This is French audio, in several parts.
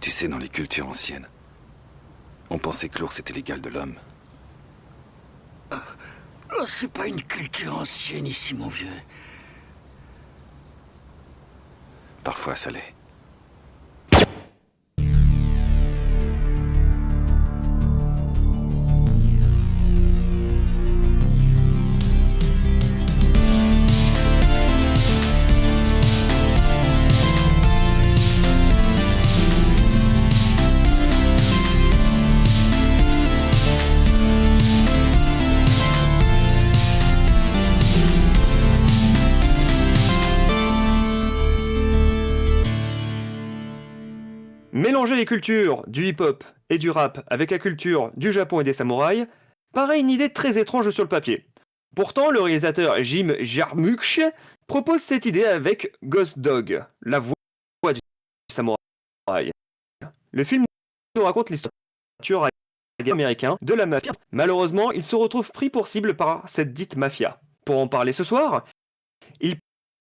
Tu sais, dans les cultures anciennes, on pensait que l'ours était l'égal de l'homme. Oh, c'est pas une culture ancienne ici, mon vieux. Parfois, ça l'est. Mélanger les cultures du hip-hop et du rap avec la culture du Japon et des samouraïs paraît une idée très étrange sur le papier. Pourtant, le réalisateur Jim Jarmusch propose cette idée avec Ghost Dog, la voix du samouraï. Le film nous raconte l'histoire américain de la mafia. Malheureusement, il se retrouve pris pour cible par cette dite mafia. Pour en parler ce soir, il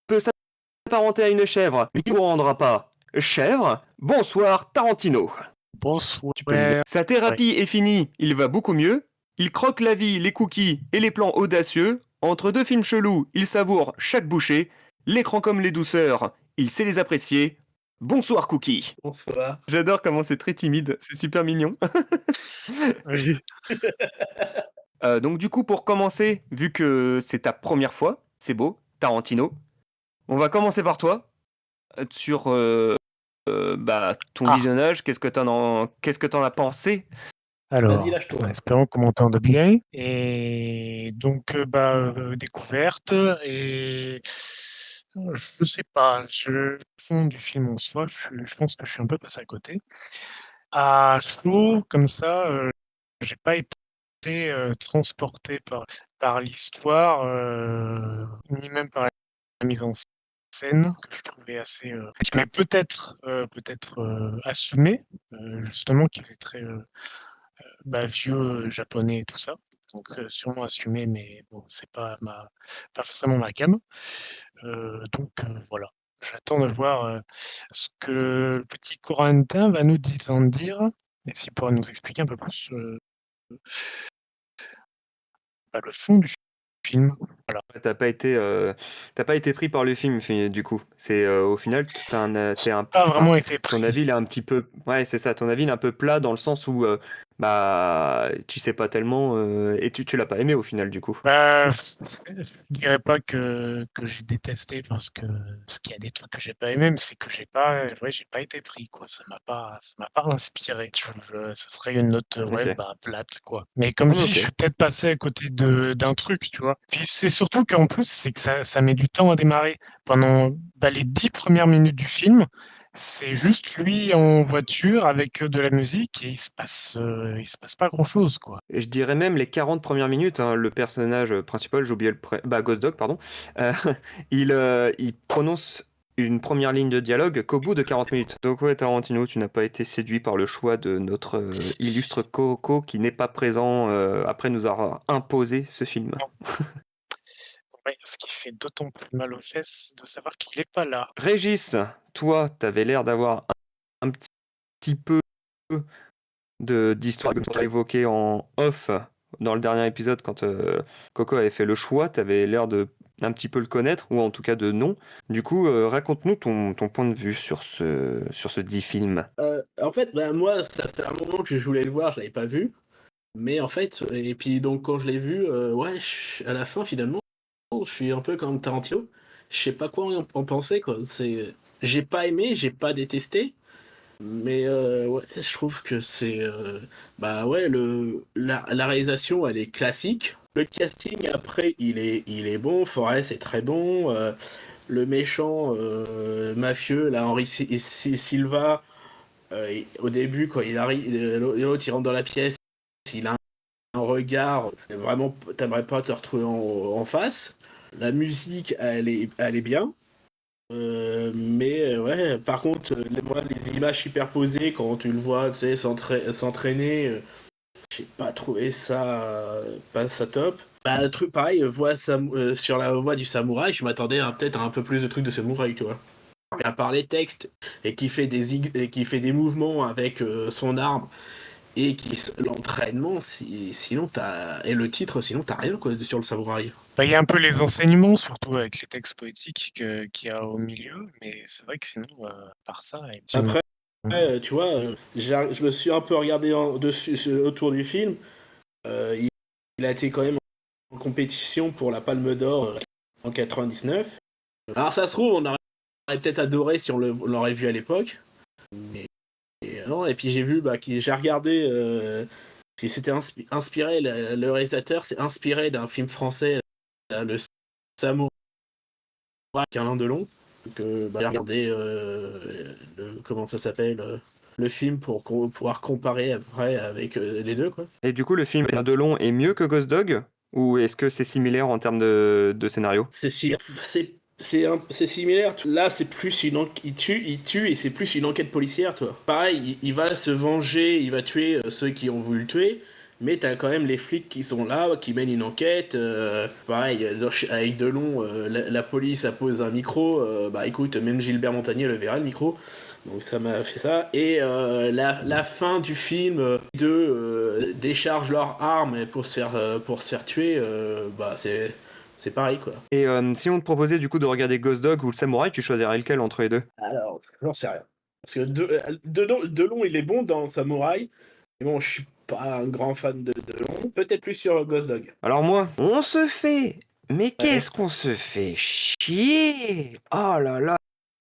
peut s'apparenter à une chèvre, mais qui ne vous rendra pas chèvre. Bonsoir Tarantino. Bonsoir. Tu peux nous dire. Sa thérapie est finie, il va beaucoup mieux. Il croque la vie, les cookies et les plans audacieux. Entre deux films chelous, il savoure chaque bouchée. L'écran comme les douceurs, il sait les apprécier. Bonsoir Cookie. Bonsoir. J'adore comment c'est très timide, c'est super mignon. Oui. Donc du coup, pour commencer, vu que c'est ta première fois, c'est beau, Tarantino, on va commencer par toi, sur ton visionnage, qu'est-ce que t'en as pensé? Alors, Vas-y, lâche-toi. espérons qu'on m'entende bien. Et donc, découverte. Et je sais pas, le fond du film en soi, je pense que je suis un peu passé à côté. À chaud, comme ça, j'ai pas été transporté par l'histoire, ni même par la mise en scène, que je trouvais assez, mais peut-être assumé, justement, qui était très vieux japonais et tout ça. Donc sûrement assumé, mais bon, c'est pas forcément ma came. Donc voilà. J'attends de voir ce que le petit Corentin va nous en dire, et s'il pourra nous expliquer un peu plus le fond du film. Voilà. T'as pas été pris par le film, du coup. C'est au final, Pas vraiment été ton pris. avis, il est un petit peu, ouais, c'est ça. Ton avis, il est un peu plat dans le sens où, tu sais pas tellement et tu l'as pas aimé au final, du coup. Je dirais pas que j'ai détesté parce qu'il y a des trucs que j'ai pas aimé, mais c'est que j'ai pas été pris, quoi. Ça m'a pas inspiré. Ça serait une note, Ok. plate, quoi. Mais comme je dis, Ok. je suis peut-être passé à côté d'un truc, tu vois. Puis c'est surtout qu'en plus, c'est que ça met du temps à démarrer. Pendant les 10 premières minutes du film, c'est juste lui en voiture avec de la musique et il se passe pas grand-chose, quoi. Et je dirais même les 40 premières minutes, hein, le personnage principal, j'ai oublié Ghost Dog, pardon, euh, il prononce une première ligne de dialogue qu'au bout de 40 minutes. Donc ouais, Tarantino, tu n'as pas été séduit par le choix de notre illustre Coco qui n'est pas présent après nous avoir imposé ce film. Ouais, ce qui fait d'autant plus mal aux fesses de savoir qu'il est pas là. Régis, toi, t'avais l'air d'avoir un petit peu d'histoire que tu as évoqué en off dans le dernier épisode quand Coco avait fait le choix, tu avais l'air de un petit peu le connaître, ou en tout cas de non. Du coup, raconte-nous ton point de vue sur ce dit film. En fait, moi, ça fait un moment que je voulais le voir, je l'avais pas vu. Mais en fait, et puis donc quand je l'ai vu, à la fin, finalement, je suis un peu comme Tarantino. Je sais pas quoi en penser, quoi. J'ai pas aimé, j'ai pas détesté. Mais ouais, je trouve que la réalisation, elle est classique. Le casting, après, il est bon. Forrest est très bon. Le méchant mafieux, là, Silva, au début, quand il arrive, l'autre, il rentre dans la pièce, il a un regard, vraiment, t'aimerais pas te retrouver en face. La musique, elle est bien. Ouais, par contre, les images superposées, quand tu le vois, tu sais, s'entraîner, j'ai pas trouvé ça, pas ça top. Le truc pareil, sur la voie du samouraï, je m'attendais à peut-être un peu plus de trucs de samouraï, tu vois. à part les textes et qui fait des mouvements avec son arme et l'entraînement, sinon et le titre, sinon t'as rien quoi sur le samouraï. Bah, il y a un peu les enseignements, surtout avec les textes poétiques qu'il y a au milieu, mais c'est vrai que sinon, par ça, Après, tu vois, je me suis un peu regardé autour du film. Il a été quand même en compétition pour la Palme d'Or en 99. Alors ça se trouve, on aurait peut-être adoré si on l'aurait vu à l'époque. Mais non, et puis j'ai regardé, qui s'était inspiré, le réalisateur s'est inspiré d'un film français, le Samouraï, Alain Delon. Donc j'ai regardé comment ça s'appelle, le film pour pouvoir comparer après avec les deux quoi. Et du coup, le film Delon est mieux que Ghost Dog? Ou est-ce que c'est similaire en termes de scénario? C'est similaire. Là, c'est plus il tue et c'est plus une enquête policière, toi. Pareil, il va se venger, il va tuer ceux qui ont voulu le tuer, mais t'as quand même les flics qui sont là, qui mènent une enquête. Pareil, avec Delon, la police appose un micro. Bah écoute, même Gilbert Montagnier le verra le micro. Donc ça m'a fait ça. Et la fin du film, les deux déchargent leurs armes pour se faire tuer. Bah c'est pareil quoi. Et si on te proposait du coup de regarder Ghost Dog ou le Samouraï, tu choisirais lequel entre les deux? Alors, j'en sais rien. Parce que Delon, il est bon dans Samouraï. Mais bon, je suis pas un grand fan de Delon. Peut-être plus sur Ghost Dog. Alors moi, on se fait... Mais qu'est-ce qu'on se fait chier? Oh là là,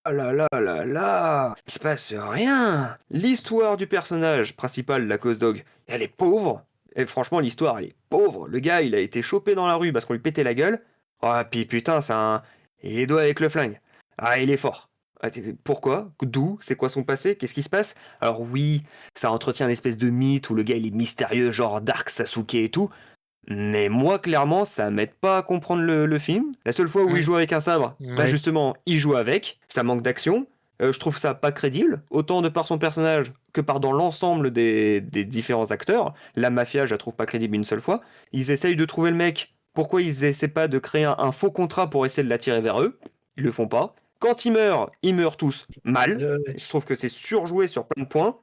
oh là là là là, il se passe rien. L'histoire du personnage principal, la Ghost Dog, elle est pauvre. Et franchement, l'histoire, elle est pauvre. Le gars, il a été chopé dans la rue parce qu'on lui pétait la gueule. Oh, puis putain, c'est un... Il est doué avec le flingue. Ah, il est fort. Ah, pourquoi? D'où? C'est quoi son passé? Qu'est-ce qui se passe? Alors oui, ça entretient une espèce de mythe où le gars, il est mystérieux, genre Dark Sasuke et tout. Mais moi, clairement, ça m'aide pas à comprendre le film. La seule fois où il joue avec un sabre, bah Ouais. justement, il joue avec. Ça manque d'action. Je trouve ça pas crédible, autant de par son personnage que par dans l'ensemble des différents acteurs. La mafia, je la trouve pas crédible une seule fois. Ils essayent de trouver le mec. Pourquoi ils essaient pas de créer un faux contrat pour essayer de l'attirer vers eux? Ils le font pas. Quand ils meurent tous mal. Je trouve que c'est surjoué sur plein de points.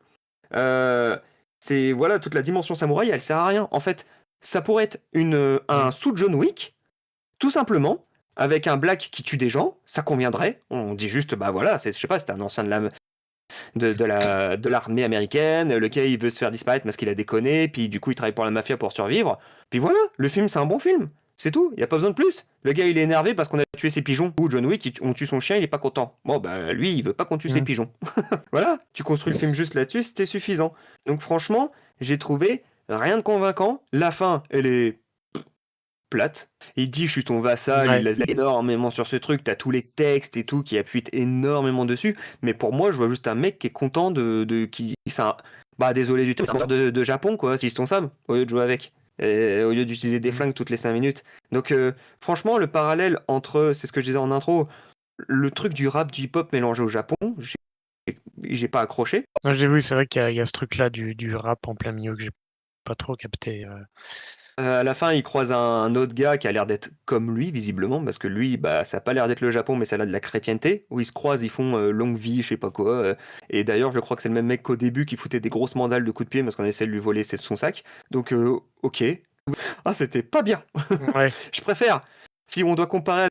C'est voilà, toute la dimension samouraï, elle sert à rien. En fait, ça pourrait être un sous John Wick, tout simplement, avec un Black qui tue des gens, ça conviendrait. On dit juste, bah voilà, je sais pas, c'était un ancien de l'armée américaine, lequel il veut se faire disparaître parce qu'il a déconné, puis du coup il travaille pour la mafia pour survivre. Puis voilà, le film c'est un bon film. C'est tout, il y a pas besoin de plus. Le gars il est énervé parce qu'on a tué ses pigeons. Ou John Wick, on tue son chien, il est pas content. Bon bah lui il veut pas qu'on tue ses pigeons. Voilà, tu construis le film juste là-dessus, c'était suffisant. Donc franchement, j'ai trouvé rien de convaincant. La fin, elle est plate. Il dit je suis ton vassal, Ouais. il laisse énormément sur ce truc, t'as tous les textes et tout qui appuient énormément dessus. Mais pour moi, je vois juste un mec qui est content bah désolé du terme, c'est un joueur de Japon quoi, s'ils ton Sam, au lieu de jouer avec. Au lieu d'utiliser des flingues toutes les 5 minutes. Donc franchement, le parallèle entre, c'est ce que je disais en intro, le truc du rap, du hip-hop mélangé au Japon, j'ai pas accroché. Non, j'ai vu, c'est vrai qu'il y a ce truc-là du rap en plein milieu que j'ai pas trop capté. À la fin, il croise un autre gars qui a l'air d'être comme lui, visiblement, parce que lui, bah, ça a pas l'air d'être le Japon, mais ça a l'air de la chrétienté, où ils se croisent, ils font longue vie, je sais pas quoi. Et d'ailleurs, je crois que c'est le même mec qu'au début qui foutait des grosses mandales de coups de pied parce qu'on essaie de lui voler son sac. Donc, ok. Ah, c'était pas bien. Ouais. Je préfère, si on doit comparer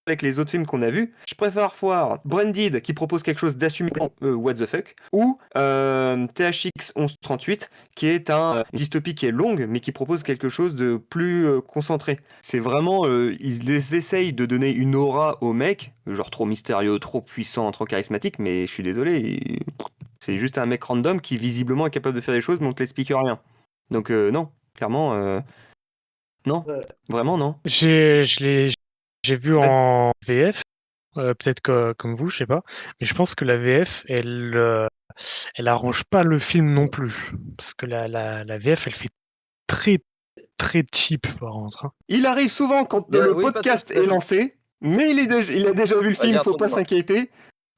avec les autres films qu'on a vus, je préfère voir Branded qui propose quelque chose d'assumé, what the fuck, ou THX 1138 qui est une dystopie qui est longue mais qui propose quelque chose de plus concentré. C'est vraiment, ils essayent de donner une aura au mec, genre trop mystérieux, trop puissant, trop charismatique, mais je suis désolé, c'est juste un mec random qui visiblement est capable de faire des choses mais on te l'explique rien. Donc non, clairement, non, vraiment non. J'ai vu en VF, peut-être que comme vous, je sais pas, mais je pense que la VF, elle arrange pas le film non plus, parce que la VF, elle fait très très cheap par contre. Hein. Il arrive souvent quand le podcast est lancé, mais il a déjà vu le film, faut pas s'inquiéter.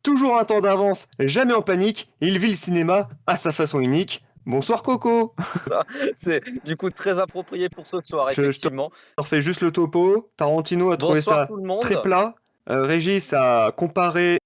Toujours un temps d'avance, jamais en panique, il vit le cinéma à sa façon unique. Bonsoir Coco. C'est du coup très approprié pour ce soir, effectivement. Je refais juste le topo. Tarantino a trouvé Bonsoir ça tout le monde. très plat. Régis a comparé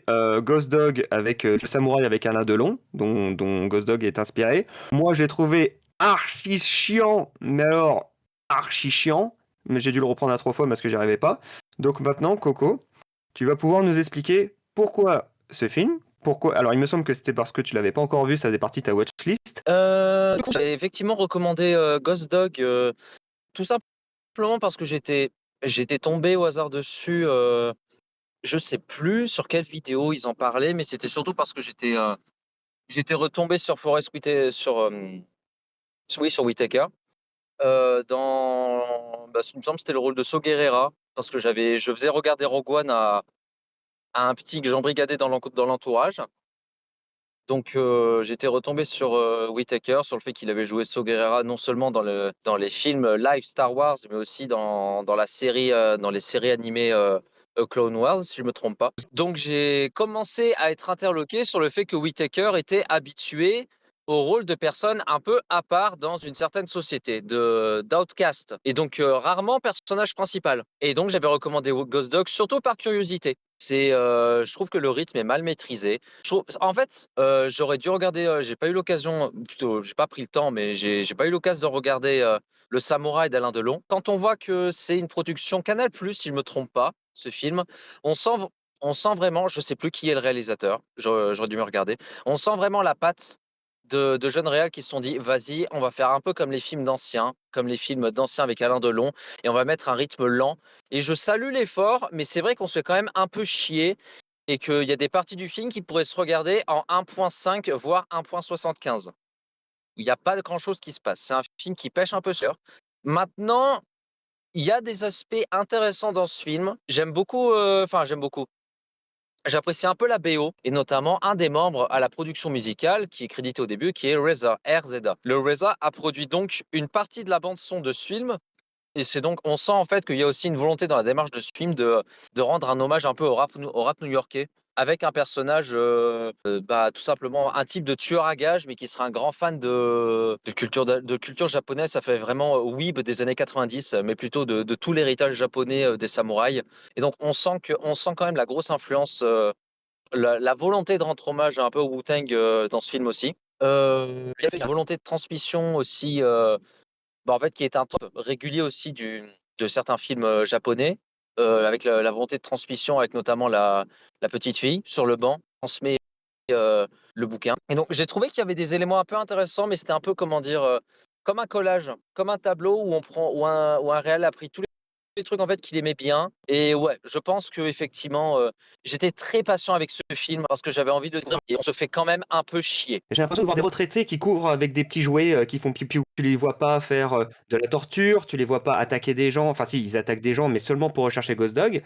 Ghost Dog avec le samouraï avec Alain Delon, dont Ghost Dog est inspiré. Moi, j'ai trouvé archi chiant, mais alors archi chiant, mais j'ai dû le reprendre à 3 fois parce que j'y arrivais pas. Donc maintenant, Coco, tu vas pouvoir nous expliquer pourquoi ce film. Pourquoi? Alors, il me semble que c'était parce que tu l'avais pas encore vu, ça faisait partie de ta watchlist. Du coup, j'avais effectivement recommandé Ghost Dog, tout simplement parce que j'étais tombé au hasard dessus. Je sais plus sur quelle vidéo ils en parlaient, mais c'était surtout parce que j'étais retombé sur Forest Whitaker, sur Whitaker. Il me semble que c'était le rôle de Saw Gerrera, parce que je faisais regarder Rogue One à un petit que j'embrigadais dans l'entourage. Donc j'étais retombé sur Whitaker, sur le fait qu'il avait joué Saw Gerrera non seulement dans les films live Star Wars, mais aussi dans les séries animées Clone Wars, si je me trompe pas. Donc j'ai commencé à être interloqué sur le fait que Whitaker était habitué au rôle de personne un peu à part dans une certaine société, d'outcast, et donc rarement personnage principal. Et donc j'avais recommandé Ghost Dog surtout par curiosité. Je trouve que le rythme est mal maîtrisé. En fait, j'aurais dû regarder. J'ai pas eu l'occasion, plutôt, j'ai pas pris le temps, mais j'ai pas eu l'occasion de regarder Le Samouraï d'Alain Delon. Quand on voit que c'est une production Canal+, si je me trompe pas, ce film, on sent, on sent vraiment. Je sais plus qui est le réalisateur. J'aurais dû me regarder. On sent vraiment la patte de jeunes réals qui se sont dit, vas-y, on va faire un peu comme les films d'anciens, avec Alain Delon, et on va mettre un rythme lent. Et je salue l'effort, mais c'est vrai qu'on se fait quand même un peu chier et qu'il y a des parties du film qui pourraient se regarder en 1.5, voire 1.75. Il n'y a pas grand-chose qui se passe. C'est un film qui pêche un peu sur. Maintenant, il y a des aspects intéressants dans ce film. J'aime beaucoup. J'apprécie un peu la BO, et notamment un des membres à la production musicale qui est crédité au début, qui est Reza, RZA. Le Reza a produit donc une partie de la bande-son de ce film. Et c'est donc, on sent en fait qu'il y a aussi une volonté dans la démarche de ce film de rendre un hommage un peu au rap new-yorkais, avec un personnage, tout simplement un type de tueur à gages, mais qui sera un grand fan de culture japonaise. Ça fait vraiment weeb des années 90, mais plutôt de tout l'héritage japonais des samouraïs. Et donc, on sent quand même la grosse influence, la volonté de rendre hommage un peu au Wu-Tang dans ce film aussi. Il y a une volonté de transmission aussi. En fait, qui est un top régulier aussi de certains films japonais, avec la volonté de transmission, avec notamment la petite fille sur le banc, transmet le bouquin. Et donc, j'ai trouvé qu'il y avait des éléments un peu intéressants, mais c'était un peu, comment dire, comme un collage, comme un tableau où un réal a pris tous les trucs en fait qu'il aimait bien. Et ouais, je pense que effectivement, j'étais très patient avec ce film parce que j'avais envie de le dire, et on se fait quand même un peu chier. J'ai l'impression de voir des retraités qui courent avec des petits jouets qui font piou-piou. Tu les vois pas faire de la torture, tu les vois pas attaquer des gens. Enfin, si, ils attaquent des gens, mais seulement pour rechercher Ghost Dog.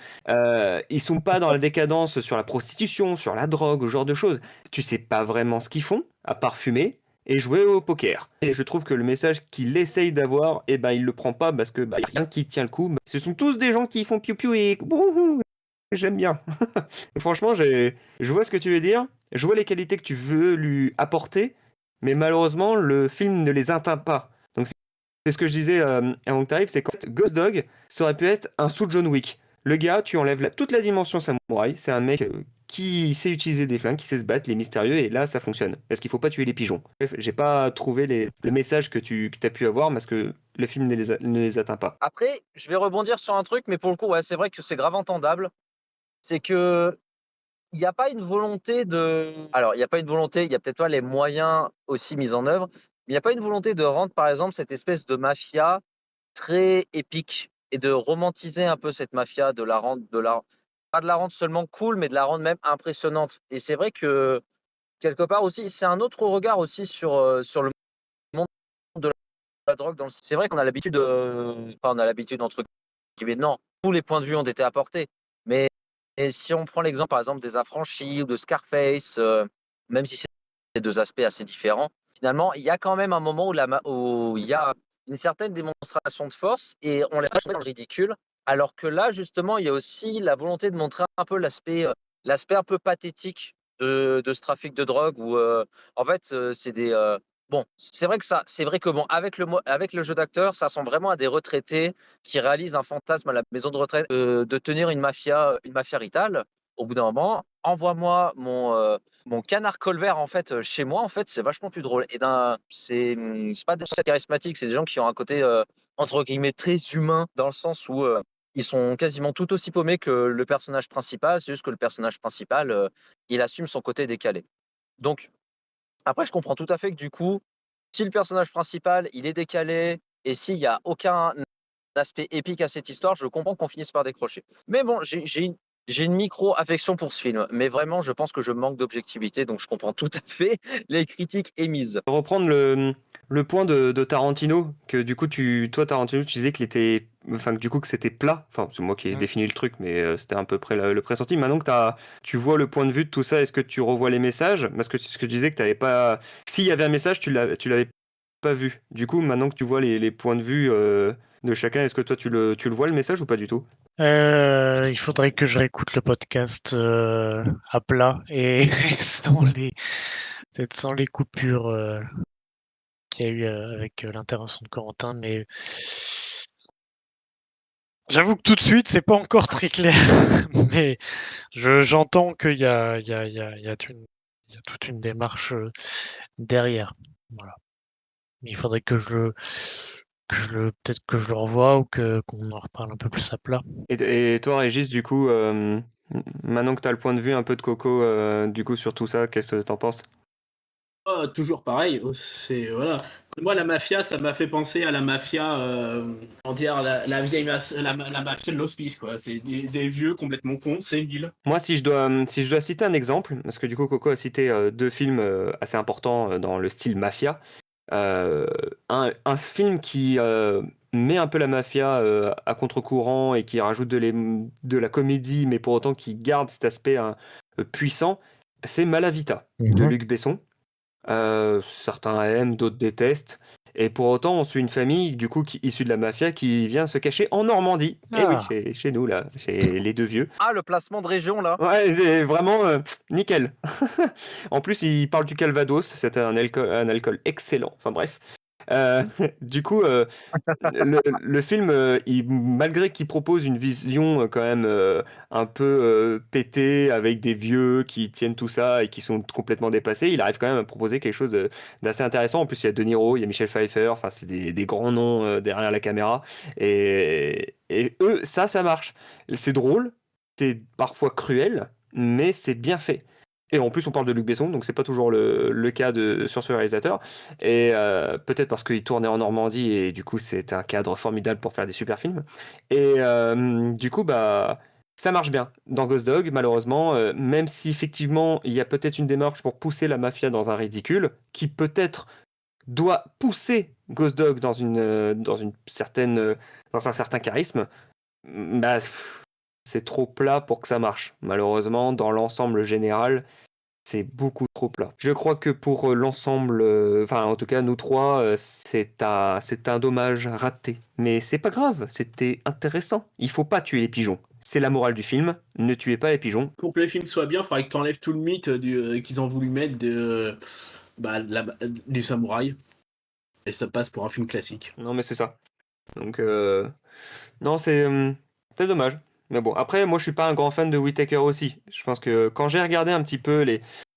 Ils sont pas dans la décadence sur la prostitution, sur la drogue, ce genre de choses. Tu sais pas vraiment ce qu'ils font, à part fumer et jouer au poker. Et je trouve que le message qu'il essaye d'avoir, eh ben, il le prend pas parce que y a rien qui tient le coup. Ce sont tous des gens qui font piou-piou et bouhou. J'aime bien. Franchement, je vois ce que tu veux dire. Je vois les qualités que tu veux lui apporter, mais malheureusement, le film ne les atteint pas. Donc, c'est ce que je disais avant que tu arrives, c'est qu'en fait, Ghost Dog, ça aurait pu être un sous John Wick. Le gars, tu enlèves toute la dimension samouraï, c'est un mec qui sait utiliser des flingues, qui sait se battre, il est mystérieux, et là, ça fonctionne. Parce qu'il faut pas tuer les pigeons. Bref, j'ai pas trouvé le message que tu as pu avoir, parce que le film ne les atteint pas. Après, je vais rebondir sur un truc, mais pour le coup, ouais, c'est vrai que c'est grave entendable. C'est que il n'y a pas une volonté de. Alors, il n'y a pas une volonté, il y a peut-être pas les moyens aussi mis en œuvre, mais il n'y a pas une volonté de rendre, par exemple, cette espèce de mafia très épique et de romantiser un peu cette mafia, pas de la rendre seulement cool, mais de la rendre même impressionnante. Et c'est vrai que, quelque part aussi, c'est un autre regard aussi sur le monde de la drogue. C'est vrai qu'on a l'habitude, enfin, on a l'habitude, entre guillemets, non, tous les points de vue ont été apportés. Mais et si on prend l'exemple, par exemple, des Affranchis ou de Scarface, même si c'est deux aspects assez différents, finalement, il y a quand même un moment où il y a une certaine démonstration de force et on laisse pas dans le ridicule. Alors que là, justement, il y a aussi la volonté de montrer un peu l'aspect un peu pathétique de ce trafic de drogue où, en fait, c'est des. Bon, c'est vrai que bon, avec le jeu d'acteur, ça ressemble vraiment à des retraités qui réalisent un fantasme à la maison de retraite de tenir une mafia ritale. au bout d'un moment, envoie-moi mon canard colvert en fait chez moi, en fait, c'est vachement plus drôle. Et c'est pas des gens charismatiques, c'est des gens qui ont un côté entre guillemets très humain dans le sens où ils sont quasiment tout aussi paumés que le personnage principal. C'est juste que le personnage principal, il assume son côté décalé. Donc après, je comprends tout à fait que du coup, si le personnage principal, il est décalé et s'il y a aucun aspect épique à cette histoire, je comprends qu'on finisse par décrocher. Mais bon, j'ai une micro-affection pour ce film, mais vraiment, je pense que je manque d'objectivité, donc je comprends tout à fait les critiques émises. Reprendre le point de Tarantino, que du coup, toi, Tarantino, tu disais qu'il était. Enfin, que du coup, que c'était plat. Enfin, c'est moi qui ai défini le truc, mais c'était à peu près le pressenti. Maintenant que tu vois le point de vue de tout ça, est-ce que tu revois les messages? Parce que c'est ce que tu disais que tu n'avais pas. S'il y avait un message, tu l'avais pas vu. Du coup, maintenant que tu vois les points de vue de chacun, est-ce que toi, tu le vois le message ou pas du tout? Il faudrait que je réécoute le podcast à plat et peut-être sans les coupures qu'il y a eu avec l'intervention de Corentin, mais j'avoue que tout de suite, c'est pas encore très clair, mais j'entends qu'il y a, il y a toute une démarche derrière. Voilà. Mais il faudrait peut-être que je le revoie ou qu'on en reparle un peu plus à plat. Et toi, Régis, du coup, maintenant que tu as le point de vue un peu de Coco, du coup, sur tout ça, qu'est-ce que t'en penses? Toujours pareil, c'est voilà. Moi, la mafia, ça m'a fait penser à la mafia, on dire la vieille la mafia de l'hospice, quoi. C'est des vieux complètement cons, c'est nul. Moi, si je dois citer un exemple, parce que du coup, Coco a cité deux films assez importants dans le style mafia, un film qui met un peu la mafia à contre-courant et qui rajoute de la comédie, mais pour autant qui garde cet aspect puissant, c'est Malavita de Luc Besson. Certains aiment, d'autres détestent. Et pour autant, on suit une famille, du coup, issue de la mafia, qui vient se cacher en Normandie. Et oui, Ah, chez nous, là, chez les deux vieux. Ah, le placement de région, là. Ouais, c'est vraiment nickel. En plus, il parle du Calvados, c'est un alcool excellent. Enfin bref. Du coup, le film, malgré qu'il propose une vision quand même un peu pétée, avec des vieux qui tiennent tout ça et qui sont complètement dépassés, il arrive quand même à proposer quelque chose d'assez intéressant. En plus, il y a De Niro, il y a Michel Pfeiffer, enfin, c'est des grands noms derrière la caméra. Et eux, ça marche. C'est drôle, c'est parfois cruel, mais c'est bien fait. Et en plus, on parle de Luc Besson, donc c'est pas toujours le cas sur ce réalisateur. Et peut-être parce qu'il tournait en Normandie et du coup c'est un cadre formidable pour faire des super films. Et du coup bah ça marche bien dans Ghost Dog malheureusement, même si effectivement il y a peut-être une démarche pour pousser la mafia dans un ridicule qui peut-être doit pousser Ghost Dog dans un certain charisme. Bah c'est trop plat pour que ça marche. Malheureusement dans l'ensemble général c'est beaucoup trop plat. Je crois que pour l'ensemble, enfin en tout cas nous trois, c'est un dommage raté. Mais c'est pas grave, c'était intéressant. Il faut pas tuer les pigeons. C'est la morale du film, ne tuez pas les pigeons. Pour que le film soit bien, il faudrait que tu enlèves tout le mythe qu'ils ont voulu mettre du samouraï. Et ça passe pour un film classique. Non mais c'est ça. Donc non c'est dommage. Mais bon, après moi je suis pas un grand fan de Whittaker aussi. Je pense que quand j'ai regardé un petit peu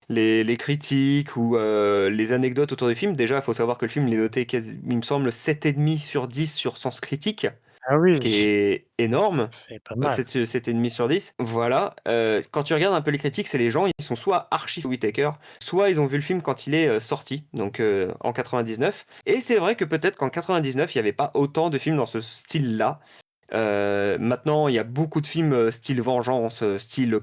les critiques ou les anecdotes autour du film, déjà il faut savoir que le film il est noté il me semble 7,5 sur 10 sur Sens Critique. ah oui, Qui est énorme, c'est pas mal. 7,5 sur 10. Voilà. Quand tu regardes un peu les critiques, c'est les gens, ils sont soit archi Whittaker, soit ils ont vu le film quand il est sorti, donc en 99. Et c'est vrai que peut-être qu'en 99, il n'y avait pas autant de films dans ce style-là. Maintenant, il y a beaucoup de films style vengeance, style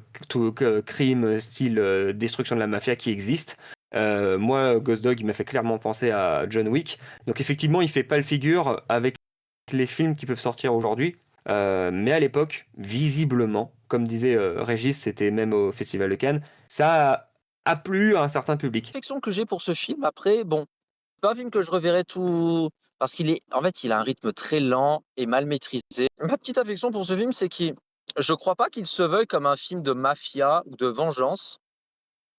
crime, style destruction de la mafia qui existent. Moi, Ghost Dog, il m'a fait clairement penser à John Wick. Donc effectivement, il fait pas le figure avec les films qui peuvent sortir aujourd'hui. Mais à l'époque, visiblement, comme disait Régis, c'était même au Festival de Cannes, ça a plu à un certain public. L'affection que j'ai pour ce film, après, bon, c'est pas un film que je reverrai tout. Parce en fait, il a un rythme très lent et mal maîtrisé. Ma petite affection pour ce film, c'est je crois pas qu'il se veuille comme un film de mafia ou de vengeance.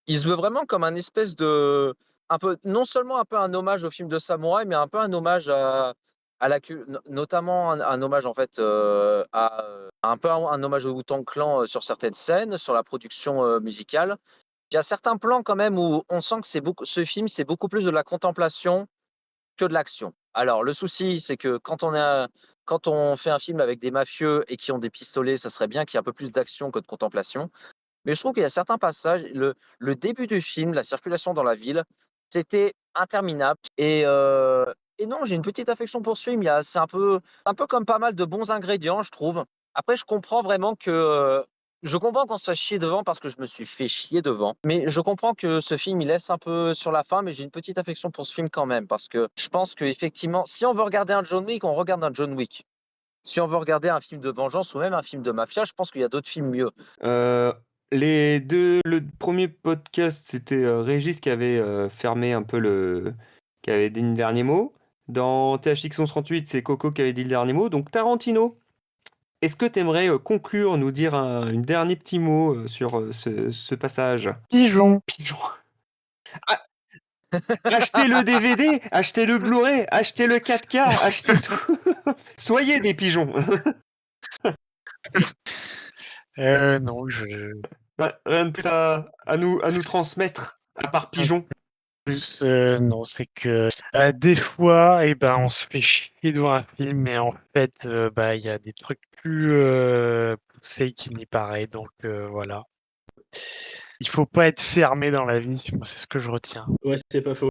Il se veut vraiment comme un espèce de, un peu, non seulement un peu un hommage au film de samouraï, mais un peu un hommage notamment un hommage en fait un peu un hommage au Wu-Tang Clan sur certaines scènes, sur la production musicale. Il y a certains plans quand même où on sent que ce film c'est beaucoup plus de la contemplation que de l'action. Alors le souci c'est que quand on fait un film avec des mafieux et qui ont des pistolets, ça serait bien qu'il y ait un peu plus d'action que de contemplation. Mais je trouve qu'il y a certains passages, le début du film, la circulation dans la ville, c'était interminable. Et non, j'ai une petite affection pour ce film. C'est un peu comme pas mal de bons ingrédients, je trouve. Après, je comprends qu'on se fasse chier devant parce que je me suis fait chier devant. Mais je comprends que ce film, il laisse un peu sur la fin, mais j'ai une petite affection pour ce film quand même. Parce que je pense qu'effectivement, si on veut regarder un John Wick, on regarde un John Wick. Si on veut regarder un film de vengeance ou même un film de mafia, je pense qu'il y a d'autres films mieux. Le premier podcast, c'était Régis qui avait fermé un peu qui avait dit le dernier mot. Dans THX 1138, c'est Coco qui avait dit le dernier mot. Donc Tarantino, est-ce que tu aimerais conclure, nous dire un dernier petit mot sur ce passage? Pigeon. Pigeon. Ah, achetez le DVD, achetez le Blu-ray, achetez le 4K, achetez tout. Soyez des pigeons. Non, Rien de plus à nous transmettre, à part pigeon. plus, non, c'est que des fois, on se fait chier devant un film, mais en fait, il y a des trucs plus poussés qui n'y paraît. Donc voilà. Il faut pas être fermé dans la vie. Moi, c'est ce que je retiens. Ouais, c'est pas faux.